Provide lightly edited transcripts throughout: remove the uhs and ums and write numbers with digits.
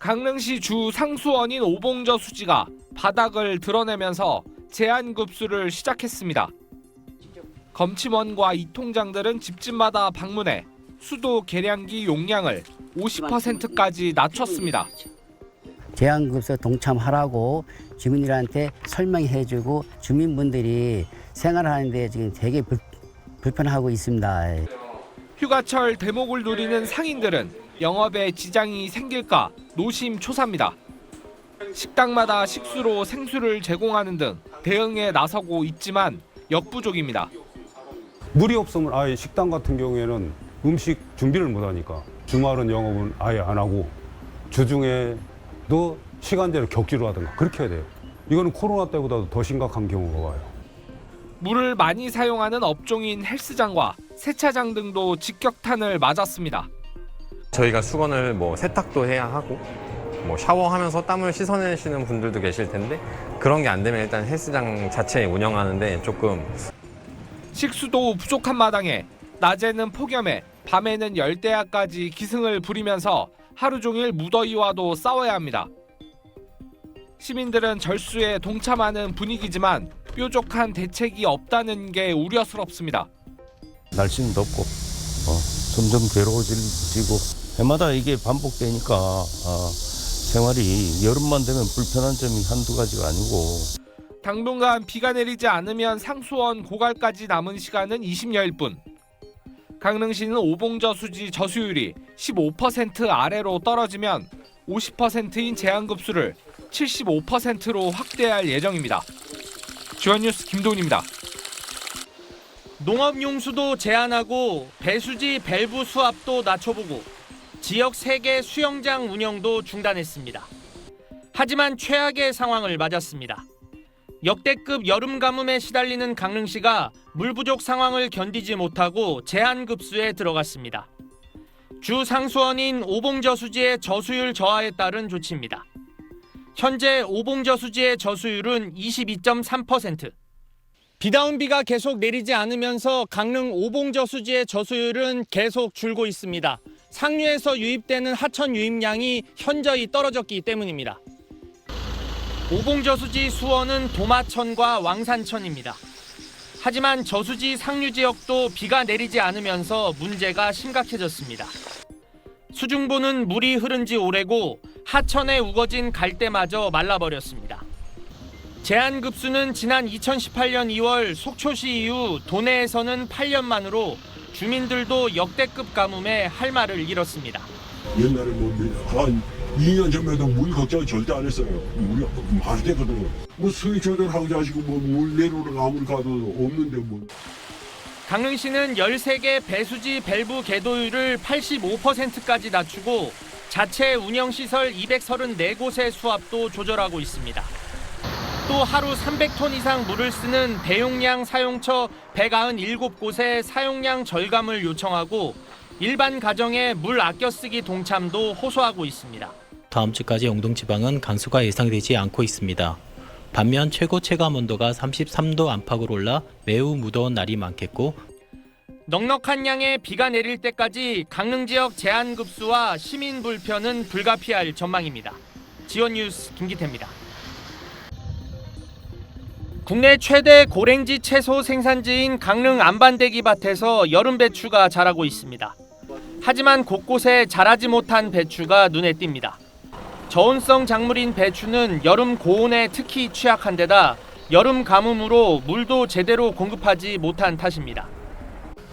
강릉시 주 상수원인 오봉저 수지가 바닥을 드러내면서 제한급수를 시작했습니다. 검침원과 이 통장들은 집집마다 방문해 수도 계량기 용량을 50%까지 낮췄습니다. 제한급수 동참하라고 주민들한테 설명해주고 주민분들이 생활하는데 지금 되게 불편하고 있습니다. 휴가철 대목을 누리는 상인들은 영업에 지장이 생길까 노심초사입니다. 식당마다 식수로 생수를 제공하는 등 대응에 나서고 있지만 역부족입니다. 물이 없으면 아예 식당 같은 경우에는 음식 준비를 못하니까 주말은 영업은 아예 안 하고 주중에도 시간제를 격지로 하든가 그렇게 해야 돼요. 이거는 코로나 때보다도 더 심각한 경우가 와요. 물을 많이 사용하는 업종인 헬스장과 세차장 등도 직격탄을 맞았습니다. 저희가 수건을 세탁도 해야 하고 샤워하면서 땀을 씻어내시는 분들도 계실 텐데 그런 게 안 되면 일단 헬스장 자체 운영하는데 조금 식수도 부족한 마당에 낮에는 폭염에 밤에는 열대야까지 기승을 부리면서 하루 종일 무더위와도 싸워야 합니다. 시민들은 절수에 동참하는 분위기지만 뾰족한 대책이 없다는 게 우려스럽습니다. 날씨는 덥고 점점 괴로워지고 해마다 이게 반복되니까 생활이 여름만 되면 불편한 점이 한두 가지가 아니고. 당분간 비가 내리지 않으면 상수원 고갈까지 남은 시간은 20여일 뿐. 강릉시는 오봉저 수지 저수율이 15% 아래로 떨어지면 50%인 제한급수를 75%로 확대할 예정입니다. 주연뉴스 김도훈입니다. 농업용수도 제한하고 배수지 밸브 수압도 낮춰보고 지역 3개 수영장 운영도 중단했습니다. 하지만 최악의 상황을 맞았습니다. 역대급 여름 가뭄에 시달리는 강릉시가 물 부족 상황을 견디지 못하고 제한급수에 들어갔습니다. 주 상수원인 오봉저 수지의 저수율 저하에 따른 조치입니다. 현재 오봉저 수지의 저수율은 22.3%. 비다운 비가 계속 내리지 않으면서 강릉 오봉저 수지의 저수율은 계속 줄고 있습니다. 상류에서 유입되는 하천 유입량이 현저히 떨어졌기 때문입니다. 오봉저 수지 수원은 도마천과 왕산천입니다. 하지만 저수지 상류 지역도 비가 내리지 않으면서 문제가 심각해졌습니다. 수중보는 물이 흐른 지 오래고 하천에 우거진 갈대마저 말라버렸습니다. 제한급수는 지난 2018년 2월 속초시 이후 도내에서는 8년 만으로 주민들도 역대급 가뭄에 할 말을 잃었습니다. 옛날에 한 2년 전에도 물 걱정 절대 안 했어요. 물이 많이 되거든요. 수위 조절하고 자시고 물 내려오는 아무리 가도 없는데 강릉시는 13개 배수지 밸브 개도율을 85%까지 낮추고 자체 운영시설 234곳의 수압도 조절하고 있습니다. 또 하루 300톤 이상 물을 쓰는 대용량 사용처 197곳에 사용량 절감을 요청하고 일반 가정의 물 아껴 쓰기 동참도 호소하고 있습니다. 다음 주까지 영동지방은 강수가 예상되지 않고 있습니다. 반면 최고 체감 온도가 33도 안팎으로 올라 매우 무더운 날이 많겠고 넉넉한 양의 비가 내릴 때까지 강릉 지역 제한급수와 시민 불편은 불가피할 전망입니다. 지원뉴스 김기태입니다. 국내 최대 고랭지 채소 생산지인 강릉 안반대기 밭에서 여름 배추가 자라고 있습니다. 하지만 곳곳에 자라지 못한 배추가 눈에 띕니다. 저온성 작물인 배추는 여름 고온에 특히 취약한 데다 여름 가뭄으로 물도 제대로 공급하지 못한 탓입니다.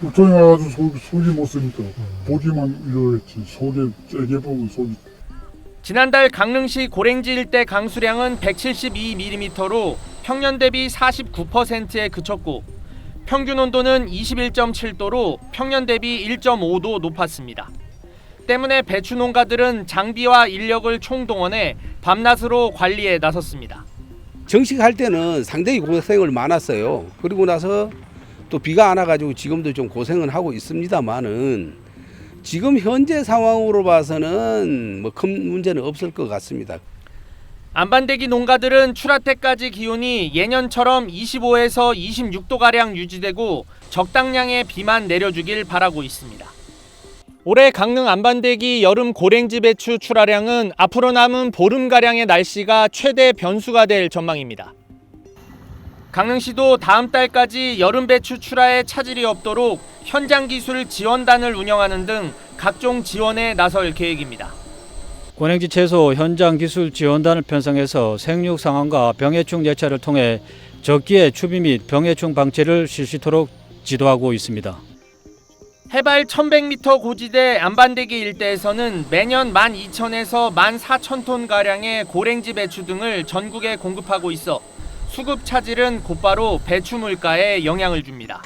걱정이 와가지고 속이 못 쓰니까 보기만 이러겠지. 속에 째게 보고 속이. 지난달 강릉시 고랭지 일대 강수량은 172mm로 평년 대비 49%에 그쳤고 평균 온도는 21.7도로 평년 대비 1.5도 높았습니다. 때문에 배추 농가들은 장비와 인력을 총동원해 밤낮으로 관리에 나섰습니다. 정식할 때는 상당히 고생을 많았어요. 그리고 나서 또 비가 안 와가지고 지금도 좀 고생은 하고 있습니다만은 지금 현재 상황으로 봐서는 큰 문제는 없을 것 같습니다. 안반대기 농가들은 출하 때까지 기온이 예년처럼 25에서 26도가량 유지되고 적당량의 비만 내려주길 바라고 있습니다. 올해 강릉 안반대기 여름 고랭지 배추 출하량은 앞으로 남은 보름가량의 날씨가 최대 변수가 될 전망입니다. 강릉시도 다음 달까지 여름 배추 출하에 차질이 없도록 현장 기술 지원단을 운영하는 등 각종 지원에 나설 계획입니다. 고랭지 채소 현장 기술 지원단을 편성해서 생육 상황과 병해충 예찰을 통해 적기에 추비 및 병해충 방치를 실시토록 지도하고 있습니다. 해발 1100m 고지대 안반대기 일대에서는 매년 12,000에서 14,000톤 가량의 고랭지 배추 등을 전국에 공급하고 있어 수급 차질은 곧바로 배추 물가에 영향을 줍니다.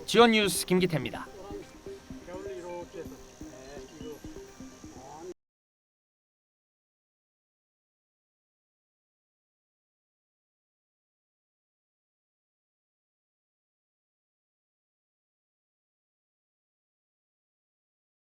지원 뉴스 김기태입니다.